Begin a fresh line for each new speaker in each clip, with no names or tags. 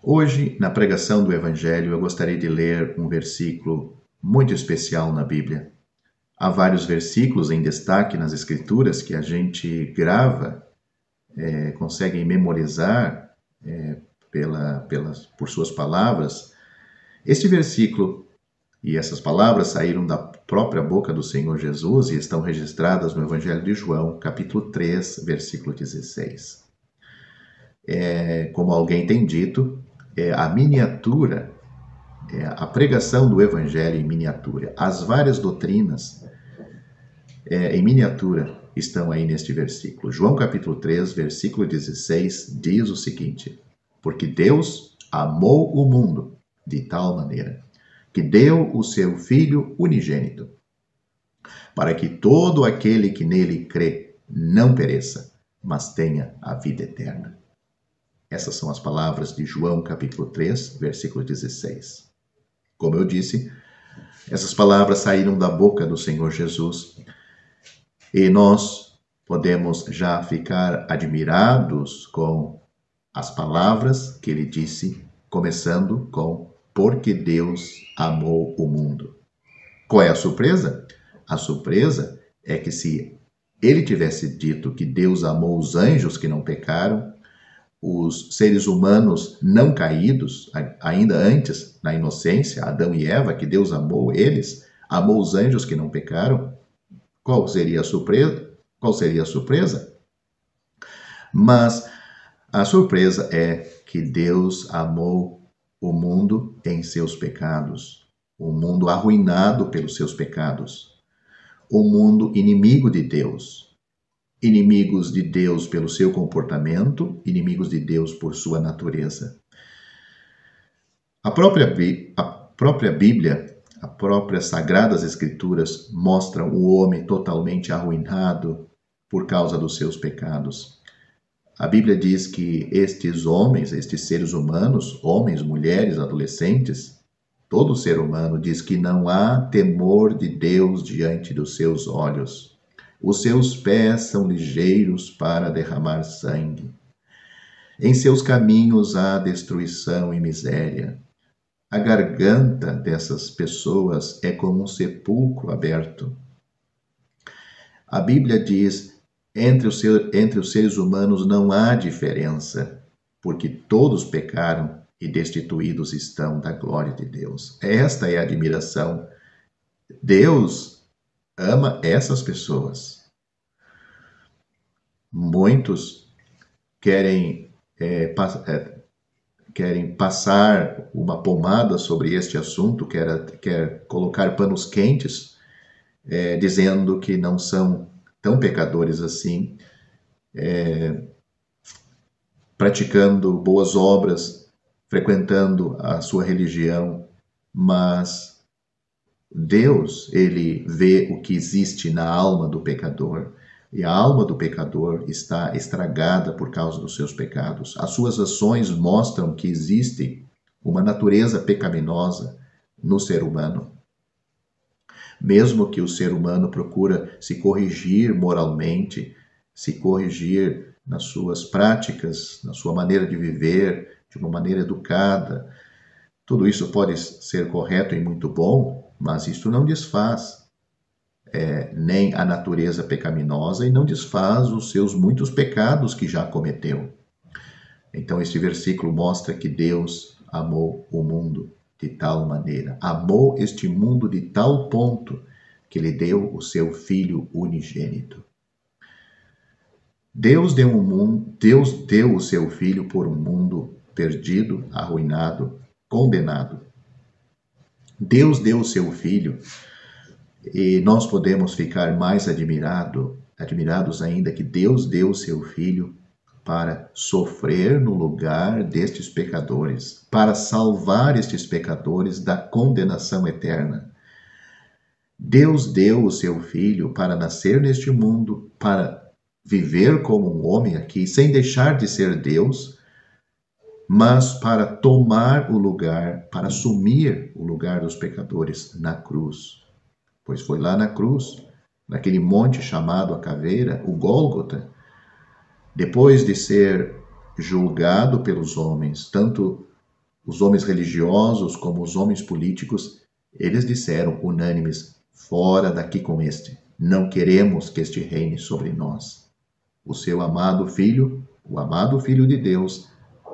Hoje, na pregação do Evangelho, eu gostaria de ler um versículo muito especial na Bíblia. Há vários versículos em destaque nas Escrituras que a gente grava, consegue memorizar por suas palavras. Este versículo e essas palavras saíram da própria boca do Senhor Jesus e estão registradas no Evangelho de João, capítulo 3, versículo 16. Como alguém tem dito, a miniatura, a pregação do Evangelho em miniatura. As várias doutrinas em miniatura estão aí neste versículo. João capítulo 3, versículo 16, diz o seguinte: porque Deus amou o mundo de tal maneira que deu o seu Filho unigênito, para que todo aquele que nele crê não pereça, mas tenha a vida eterna. Essas são as palavras de João capítulo 3, versículo 16. Como eu disse, essas palavras saíram da boca do Senhor Jesus e nós podemos já ficar admirados com as palavras que ele disse, começando com porque Deus amou o mundo. Qual é a surpresa? A surpresa é que se ele tivesse dito que Deus amou os anjos que não pecaram, os seres humanos não caídos, ainda antes, na inocência, Adão e Eva, que Deus amou eles, amou os anjos que não pecaram, qual seria a surpresa? Qual seria a surpresa? Mas a surpresa é que Deus amou o mundo em seus pecados, o mundo arruinado pelos seus pecados, o mundo inimigo de Deus. Inimigos de Deus pelo seu comportamento, inimigos de Deus por sua natureza. A própria Bíblia, a própria Sagradas Escrituras mostram o homem totalmente arruinado por causa dos seus pecados. A Bíblia diz que estes homens, estes seres humanos, homens, mulheres, adolescentes, todo ser humano diz que não há temor de Deus diante dos seus olhos. Os seus pés são ligeiros para derramar sangue. Em seus caminhos há destruição e miséria. A garganta dessas pessoas é como um sepulcro aberto. A Bíblia diz: entre os seres humanos não há diferença, porque todos pecaram e destituídos estão da glória de Deus. Esta é a admiração. Deus ama essas pessoas. Muitos querem passar uma pomada sobre este assunto, quer colocar panos quentes, dizendo que não são tão pecadores assim, praticando boas obras, frequentando a sua religião, mas Deus, ele vê o que existe na alma do pecador, e a alma do pecador está estragada por causa dos seus pecados. As suas ações mostram que existe uma natureza pecaminosa no ser humano. Mesmo que o ser humano procura se corrigir moralmente, se corrigir nas suas práticas, na sua maneira de viver, de uma maneira educada, tudo isso pode ser correto e muito bom, mas isso não desfaz nem a natureza pecaminosa e não desfaz os seus muitos pecados que já cometeu. Então, este versículo mostra que Deus amou o mundo de tal maneira, amou este mundo de tal ponto que lhe deu o seu Filho unigênito. Deus deu o seu Filho por um mundo perdido, arruinado, condenado. Deus deu o seu Filho e nós podemos ficar mais admirados ainda que Deus deu o seu Filho para sofrer no lugar destes pecadores, para salvar estes pecadores da condenação eterna. Deus deu o seu Filho para nascer neste mundo, para viver como um homem aqui, sem deixar de ser Deus, mas para tomar o lugar, para assumir o lugar dos pecadores na cruz. Pois foi lá na cruz, naquele monte chamado a Caveira, o Gólgota, depois de ser julgado pelos homens, tanto Os homens religiosos, como os homens políticos, eles disseram unânimes: fora daqui com este. Não queremos que este reine sobre nós. O seu amado filho, o amado filho de Deus,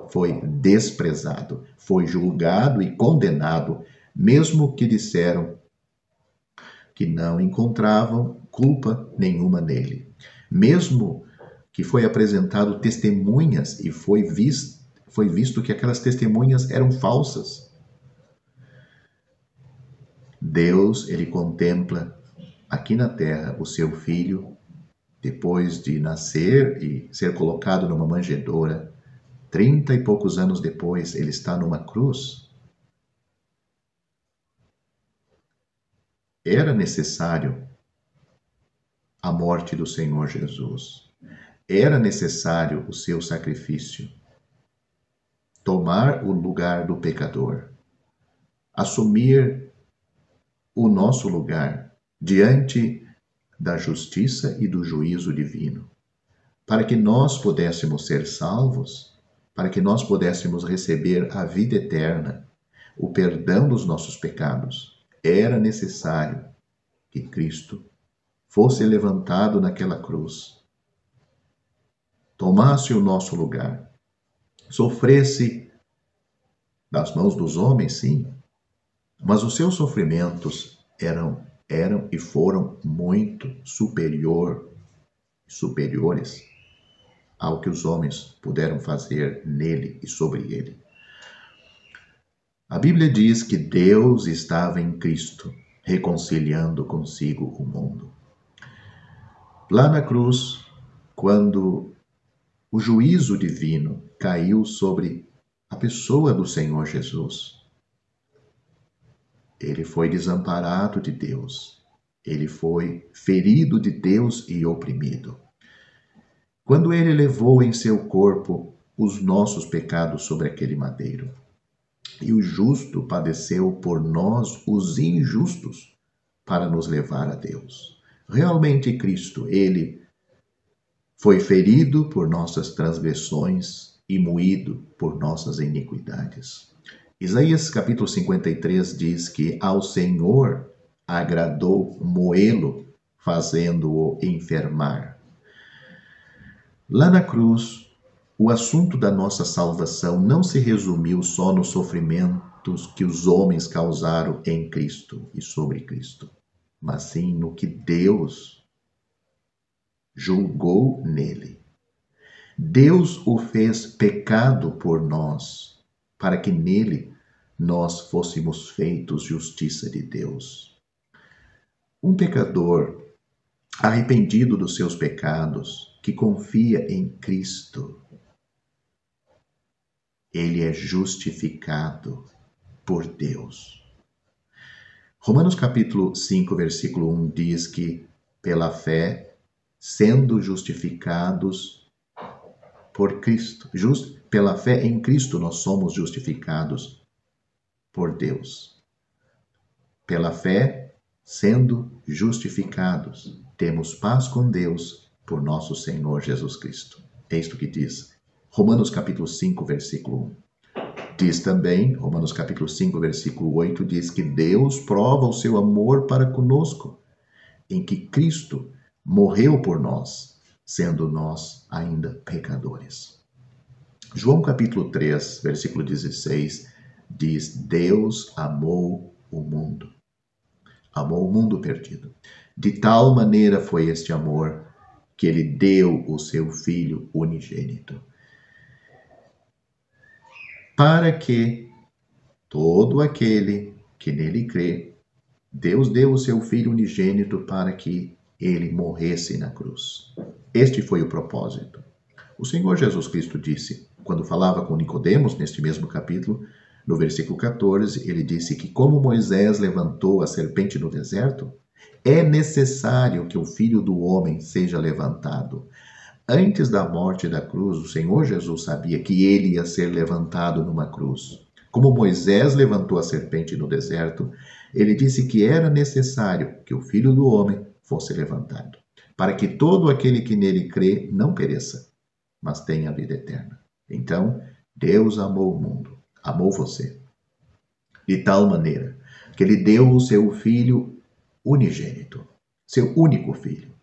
foi desprezado, foi julgado e condenado, mesmo que disseram que não encontravam culpa nenhuma nele. Mesmo que foi apresentado testemunhas e foi visto que aquelas testemunhas eram falsas. Deus, ele contempla aqui na terra o seu filho, depois de nascer e ser colocado numa manjedoura. 30 e poucos anos depois, ele está numa cruz. Era necessário a morte do Senhor Jesus. Era necessário o seu sacrifício. Tomar o lugar do pecador. Assumir o nosso lugar diante da justiça e do juízo divino. Para que nós pudéssemos ser salvos, para que nós pudéssemos receber a vida eterna, o perdão dos nossos pecados, era necessário que Cristo fosse levantado naquela cruz, tomasse o nosso lugar, sofresse das mãos dos homens, sim, mas os seus sofrimentos eram e foram muito superiores ao que os homens puderam fazer nele e sobre ele. A Bíblia diz que Deus estava em Cristo, reconciliando consigo o mundo. Lá na cruz, quando o juízo divino caiu sobre a pessoa do Senhor Jesus, ele foi desamparado de Deus, ele foi ferido de Deus e oprimido. Quando ele levou em seu corpo os nossos pecados sobre aquele madeiro, e o justo padeceu por nós, os injustos, para nos levar a Deus. Realmente Cristo, ele foi ferido por nossas transgressões e moído por nossas iniquidades. Isaías capítulo 53 diz que ao Senhor agradou moê-lo, fazendo-o enfermar. Lá na cruz, o assunto da nossa salvação não se resumiu só nos sofrimentos que os homens causaram em Cristo e sobre Cristo, mas sim no que Deus julgou nele. Deus o fez pecado por nós, para que nele nós fôssemos feitos justiça de Deus. Um pecador arrependido dos seus pecados, que confia em Cristo, ele é justificado por Deus. Romanos capítulo 5, versículo 1 diz que pela fé, sendo justificados por Cristo, pela fé em Cristo nós somos justificados por Deus. Pela fé, sendo justificados, temos paz com Deus por nosso Senhor Jesus Cristo. É isto que diz Romanos capítulo 5, versículo 1. Diz também, Romanos capítulo 5, versículo 8, diz que Deus prova o seu amor para conosco, em que Cristo morreu por nós, sendo nós ainda pecadores. João capítulo 3, versículo 16, diz: Deus amou o mundo perdido. De tal maneira foi este amor que ele deu o seu Filho unigênito, para que todo aquele que nele crê, Deus deu o seu Filho unigênito para que ele morresse na cruz. Este foi o propósito. O Senhor Jesus Cristo disse, quando falava com Nicodemos, neste mesmo capítulo, no versículo 14, ele disse que como Moisés levantou a serpente no deserto, é necessário que o Filho do Homem seja levantado. Antes da morte da cruz, o Senhor Jesus sabia que ele ia ser levantado numa cruz. Como Moisés levantou a serpente no deserto, ele disse que era necessário que o Filho do Homem fosse levantado, para que todo aquele que nele crê não pereça, mas tenha a vida eterna. Então, Deus amou o mundo. amou você de tal maneira que ele deu o seu Filho unigênito, seu único Filho,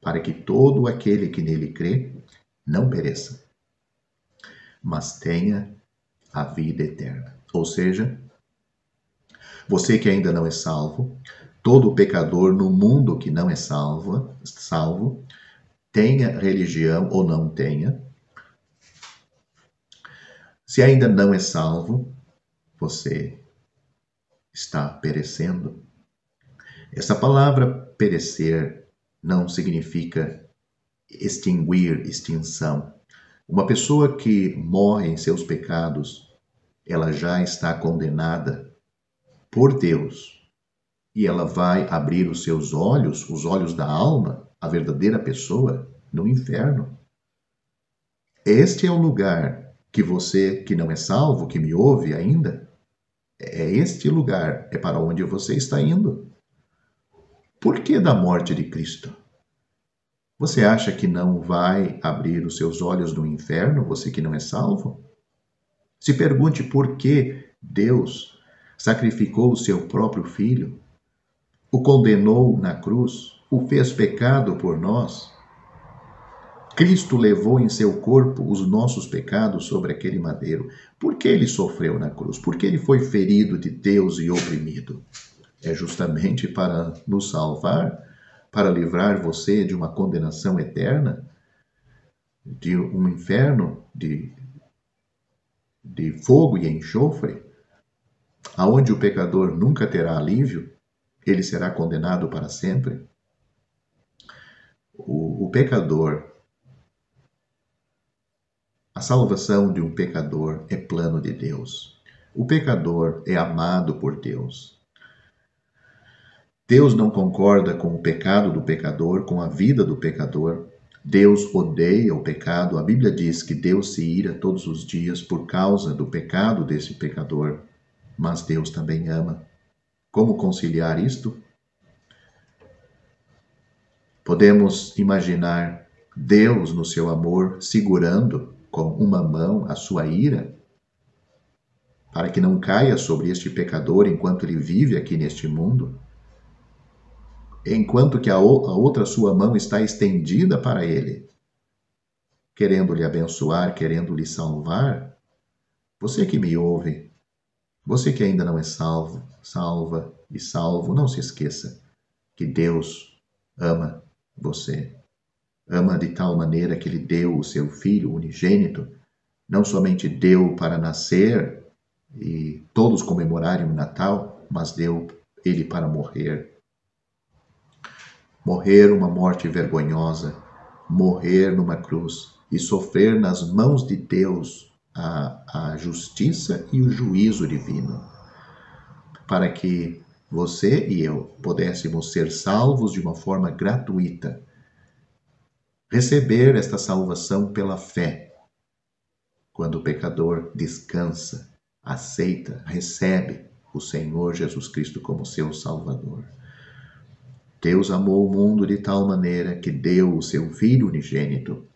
para que todo aquele que nele crê não pereça, mas tenha a vida eterna. Ou seja, você que ainda não é salvo, todo pecador no mundo que não é salvo, tenha religião ou não tenha, se ainda não é salvo, você está perecendo. Essa palavra perecer não significa extinguir, extinção. Uma pessoa que morre em seus pecados, ela já está condenada por Deus. E ela vai abrir os seus olhos, os olhos da alma, a verdadeira pessoa, no inferno. Este é o lugar que você, que não é salvo, que me ouve ainda, é este lugar, é para onde você está indo. Por que da morte de Cristo? Você acha que não vai abrir os seus olhos no inferno, você que não é salvo? Se pergunte por que Deus sacrificou o seu próprio Filho, o condenou na cruz, o fez pecado por nós. Cristo levou em seu corpo os nossos pecados sobre aquele madeiro. Por que ele sofreu na cruz? Por que ele foi ferido de Deus e oprimido? É justamente para nos salvar, para livrar você de uma condenação eterna, de um inferno de fogo e enxofre, aonde o pecador nunca terá alívio, ele será condenado para sempre. O pecador, a salvação de um pecador é plano de Deus. O pecador é amado por Deus. Deus não concorda com o pecado do pecador, com a vida do pecador. Deus odeia o pecado. A Bíblia diz que Deus se ira todos os dias por causa do pecado desse pecador. Mas Deus também ama. Como conciliar isto? Podemos imaginar Deus, no seu amor, segurando com uma mão a sua ira, para que não caia sobre este pecador enquanto ele vive aqui neste mundo, enquanto que a outra sua mão está estendida para ele, querendo lhe abençoar, querendo lhe salvar. Você que me ouve, você que ainda não é salvo, salva e salvo, não se esqueça que Deus ama você. Ama de tal maneira que ele deu o seu Filho unigênito, não somente deu para nascer e todos comemorarem o Natal, mas deu ele para morrer. Morrer uma morte vergonhosa, morrer numa cruz e sofrer nas mãos de Deus a justiça e o juízo divino, para que você e eu pudéssemos ser salvos de uma forma gratuita, receber esta salvação pela fé. Quando o pecador descansa, aceita, recebe o Senhor Jesus Cristo como seu Salvador. Deus amou o mundo de tal maneira que deu o seu Filho unigênito,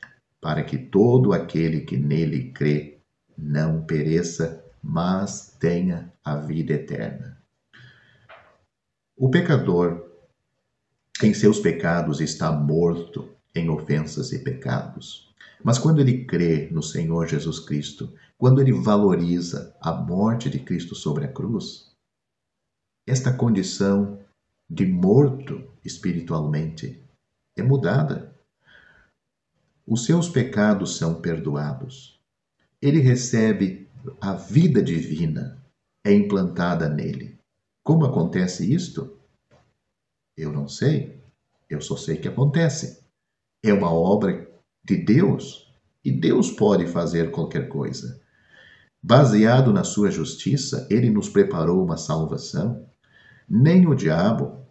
para que todo aquele que nele crê não pereça, mas tenha a vida eterna. O pecador, em seus pecados, está morto em ofensas e pecados. Mas quando ele crê no Senhor Jesus Cristo, quando ele valoriza a morte de Cristo sobre a cruz, esta condição de morto espiritualmente é mudada. Os seus pecados são perdoados. Ele recebe a vida divina, é implantada nele. Como acontece isto? Eu não sei. Eu só sei que acontece. É uma obra de Deus e Deus pode fazer qualquer coisa. Baseado na sua justiça, ele nos preparou uma salvação. Nem o diabo,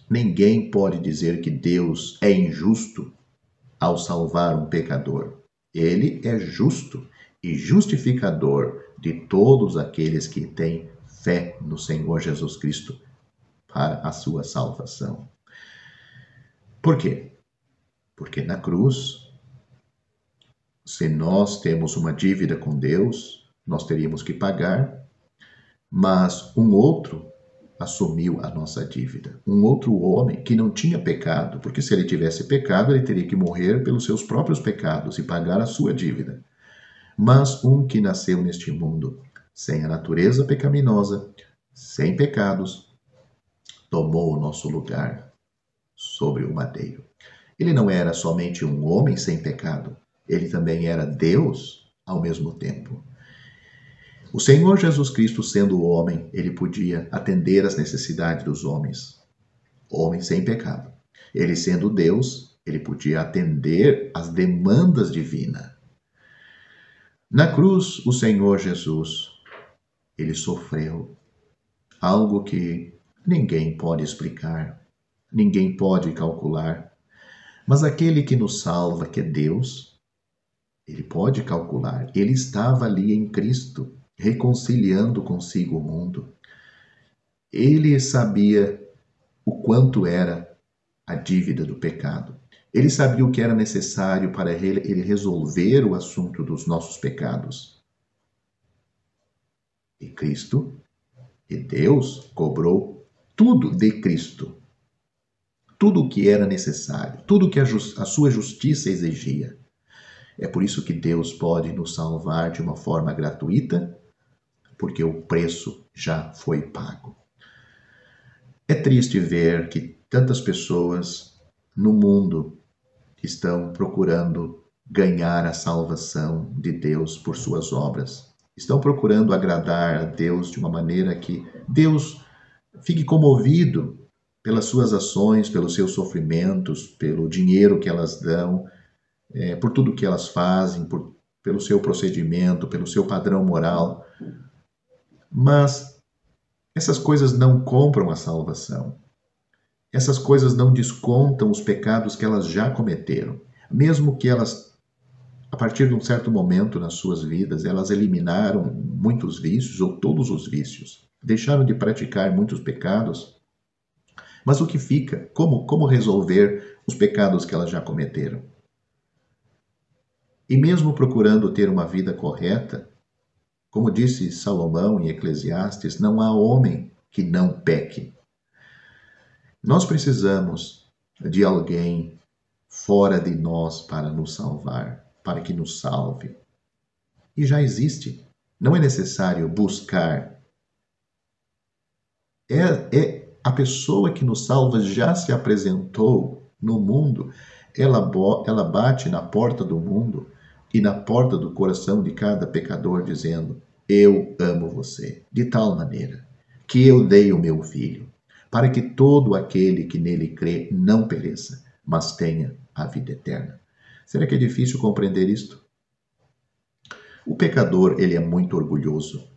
ninguém pode dizer que Deus é injusto ao salvar um pecador. Ele é justo e justificador de todos aqueles que têm fé no Senhor Jesus Cristo para a sua salvação. Por quê? Porque na cruz, Se nós temos uma dívida com Deus, nós teríamos que pagar, mas um outro assumiu a nossa dívida. Um outro homem que não tinha pecado, porque se ele tivesse pecado, ele teria que morrer pelos seus próprios pecados e pagar a sua dívida. Mas um que nasceu neste mundo sem a natureza pecaminosa, sem pecados, tomou o nosso lugar sobre o madeiro. Ele não era somente um homem sem pecado, ele também era Deus ao mesmo tempo. O Senhor Jesus Cristo, sendo homem, ele podia atender às necessidades dos homens, homem sem pecado. Ele sendo Deus, ele podia atender às demandas divinas. Na cruz, o Senhor Jesus, ele sofreu algo que ninguém pode explicar, ninguém pode calcular, mas aquele que nos salva, que é Deus, ele pode calcular. Ele estava ali em Cristo, reconciliando consigo o mundo. Ele sabia o quanto era a dívida do pecado. Ele sabia o que era necessário para ele resolver o assunto dos nossos pecados. E Cristo, e Deus, cobrou tudo de Cristo. Tudo o que era necessário, tudo o que a sua justiça exigia. É por isso que Deus pode nos salvar de uma forma gratuita, porque o preço já foi pago. É triste ver que tantas pessoas no mundo estão procurando ganhar a salvação de Deus por suas obras. Estão procurando agradar a Deus de uma maneira que Deus fique comovido pelas suas ações, pelos seus sofrimentos, pelo dinheiro que elas dão, por tudo que elas fazem, pelo seu procedimento, pelo seu padrão moral. Mas essas coisas não compram a salvação. Essas coisas não descontam os pecados que elas já cometeram. Mesmo que elas, a partir de um certo momento nas suas vidas, elas eliminaram muitos vícios ou todos os vícios, deixaram de praticar muitos pecados. Mas o que fica? Como resolver os pecados que elas já cometeram? E mesmo procurando ter uma vida correta, como disse Salomão em Eclesiastes, não há homem que não peque. Nós precisamos de alguém fora de nós para nos salvar, para que nos salve. E já existe. Não é necessário buscar. A pessoa que nos salva já se apresentou no mundo. Ela bate na porta do mundo e na porta do coração de cada pecador, dizendo: eu amo você, de tal maneira que eu dei o meu filho, para que todo aquele que nele crê não pereça, mas tenha a vida eterna. Será que é difícil compreender isto? O pecador, ele é muito orgulhoso.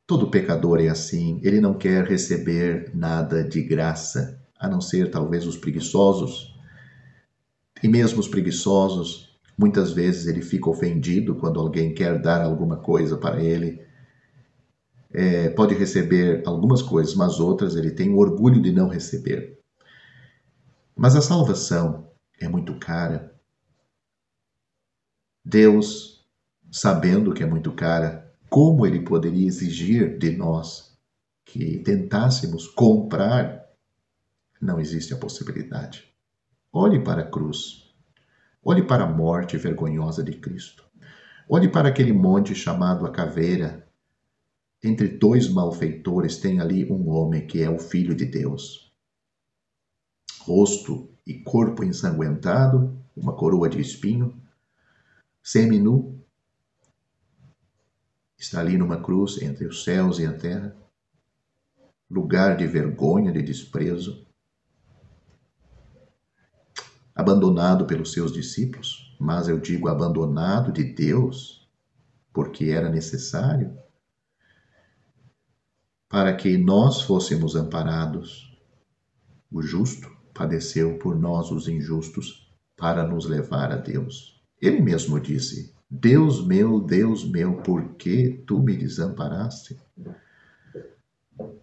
Todo pecador é assim, ele não quer receber nada de graça, a não ser talvez os preguiçosos. E mesmo os preguiçosos, muitas vezes ele fica ofendido quando alguém quer dar alguma coisa para ele. Pode receber algumas coisas, mas outras ele tem o orgulho de não receber. Mas a salvação é muito cara. Deus, sabendo que é muito cara, como ele poderia exigir de nós que tentássemos comprar? Não existe a possibilidade. Olhe para a cruz. Olhe para a morte vergonhosa de Cristo. Olhe para aquele monte chamado a caveira. Entre dois malfeitores tem ali um homem que é o Filho de Deus. Rosto e corpo ensanguentado, uma coroa de espinho, seminu, está ali numa cruz entre os céus e a terra, lugar de vergonha, de desprezo, abandonado pelos seus discípulos, mas eu digo abandonado de Deus, porque era necessário para que nós fôssemos amparados. O justo padeceu por nós, os injustos, para nos levar a Deus. Ele mesmo disse: Deus meu, por que tu me desamparaste?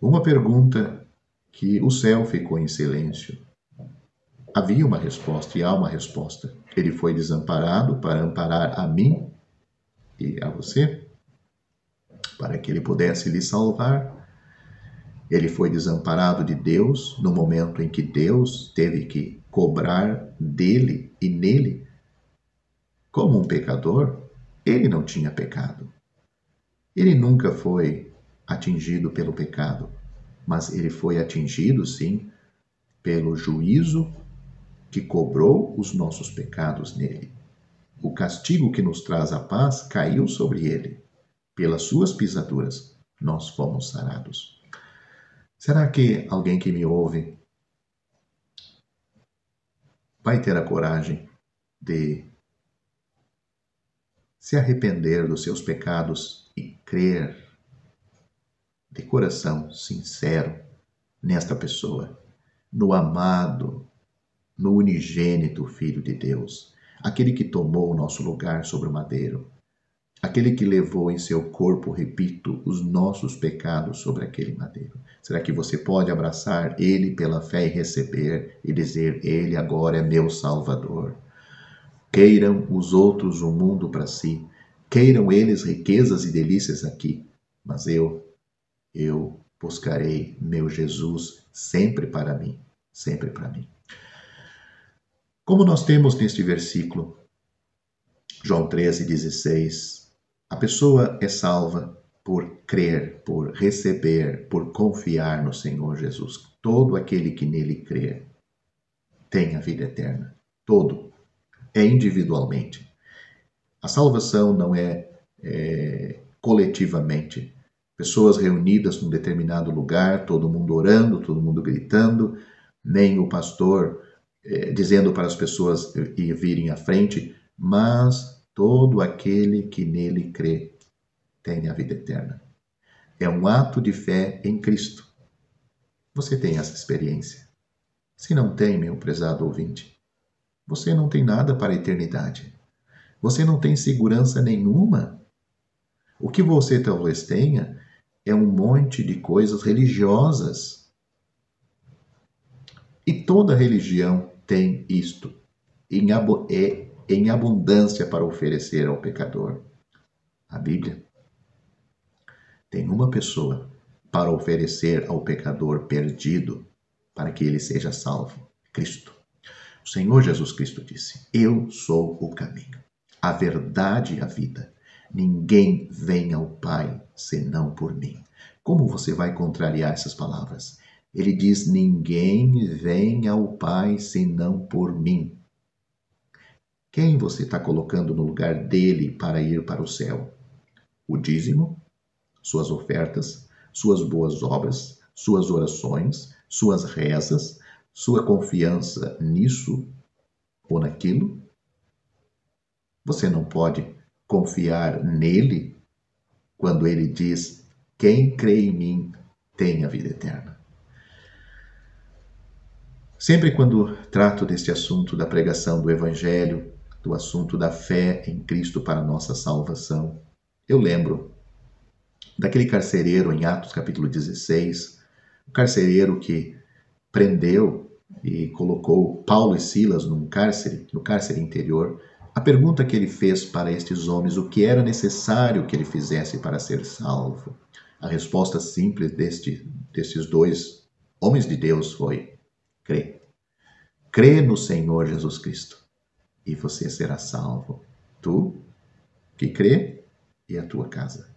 Uma pergunta que o céu ficou em silêncio. havia uma resposta e há uma resposta. Ele foi desamparado para amparar a mim e a você, para que ele pudesse lhe salvar. Ele foi desamparado de Deus no momento em que Deus teve que cobrar dele e nele. Como um pecador, ele não tinha pecado. Ele nunca foi atingido pelo pecado, mas ele foi atingido, sim, pelo juízo que cobrou os nossos pecados nele. O castigo que nos traz a paz caiu sobre ele. Pelas suas pisaduras, nós fomos sarados. Será que alguém que me ouve vai ter a coragem de se arrepender dos seus pecados e crer de coração sincero nesta pessoa, no amado, no unigênito Filho de Deus, aquele que tomou o nosso lugar sobre o madeiro, aquele que levou em seu corpo, repito, os nossos pecados sobre aquele madeiro? Será que você pode abraçar Ele pela fé e receber e dizer: Ele agora é meu Salvador? Queiram os outros o mundo para si, queiram eles riquezas e delícias aqui, mas eu buscarei meu Jesus sempre para mim, sempre para mim. Como nós temos neste versículo, João 13:16, a pessoa é salva por crer, por receber, por confiar no Senhor Jesus. Todo aquele que nele crer tem a vida eterna. Todo. É individualmente. A salvação não é coletivamente. Pessoas reunidas num determinado lugar, todo mundo orando, todo mundo gritando, nem o pastor dizendo para as pessoas virem à frente, mas todo aquele que nele crê tem a vida eterna. É um ato de fé em Cristo. Você tem essa experiência? Se não tem, meu prezado ouvinte, você não tem nada para a eternidade. Você não tem segurança nenhuma. O que você talvez tenha é um monte de coisas religiosas. E toda religião tem isto, em abundância para oferecer ao pecador. A Bíblia tem uma pessoa para oferecer ao pecador perdido, para que ele seja salvo: Cristo. O Senhor Jesus Cristo disse: Eu sou o caminho, a verdade e a vida. Ninguém vem ao Pai senão por mim. Como você vai contrariar essas palavras? Ele diz: ninguém vem ao Pai senão por mim. Quem você está colocando no lugar dele para ir para o céu? O dízimo, suas ofertas, suas boas obras, suas orações, suas rezas, sua confiança nisso ou naquilo? Você não pode confiar nele quando ele diz: quem crê em mim tem a vida eterna. Sempre quando trato deste assunto da pregação do Evangelho, do assunto da fé em Cristo para a nossa salvação, eu lembro daquele carcereiro em Atos capítulo 16, o carcereiro que prendeu e colocou Paulo e Silas no cárcere interior. A pergunta que ele fez para estes homens: o que era necessário que ele fizesse para ser salvo? A resposta simples destes dois homens de Deus foi: crê. Crê no Senhor Jesus Cristo e você será salvo. Tu que crê e a tua casa.